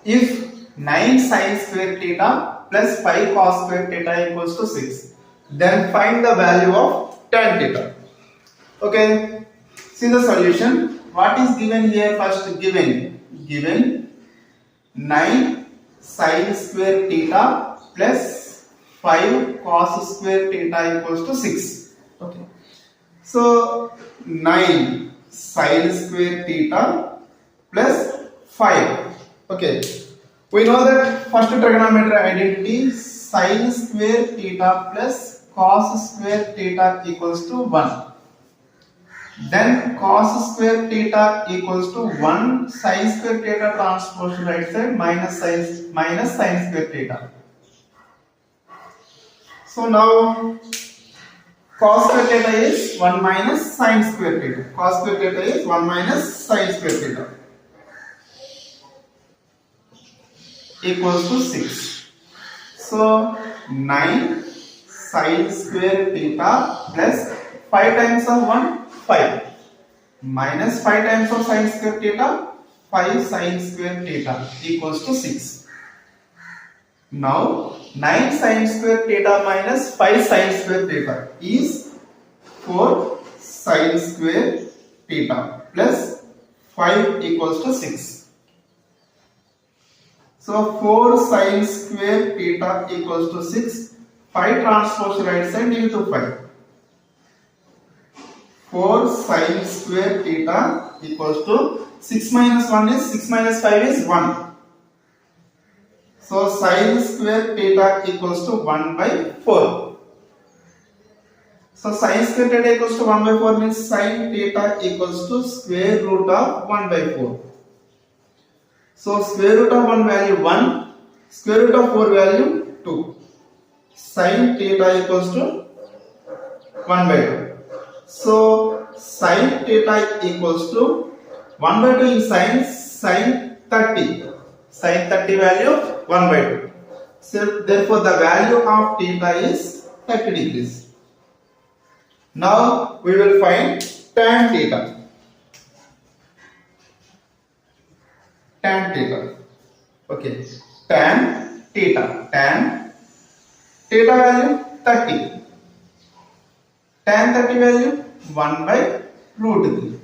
if 9 sin square theta plus 5 cos square theta equals to 6, then find the value of tan theta. Okay, see the solution. What is given here? First given 9 sin square theta plus 5 cos square theta equals to 6. Okay, so 9 sin square theta plus 5. Okay, we know that first trigonometry identity, sin square theta plus cos square theta equals to 1. Then cos square theta equals to 1 sin square theta transpose to right side minus sin square theta. So now cos square theta is 1 minus sin square theta. Cos square theta is 1 minus sin square theta equals to 6. So 9 sin square theta plus 5 times of 1, 5 minus 5 times of sin square theta, 5 sin square theta equals to 6. Now 9 sin square theta minus 5 sin square theta is 4 sin square theta plus 5 equals to 6. So 4 sin square theta equals to 6. 5 transpose right side into 5. 4 sin square theta equals to 6 minus 1 is 6 minus 5 is 1. So sin square theta equals to 1 by 4. So sin square theta equals to 1 by 4 means sin theta equals to square root of 1 by 4. So square root of 1 value 1, square root of 4 value 2. Sin theta equals to 1 by 2. So sin theta equals to 1 by 2 in sin 30. Sin 30 value 1 by 2. So therefore the value of theta is 30 degrees. Now we will find tan theta. Tan theta. Okay. Tan theta. Tan theta value 30. Tan 30 value 1 by root 3.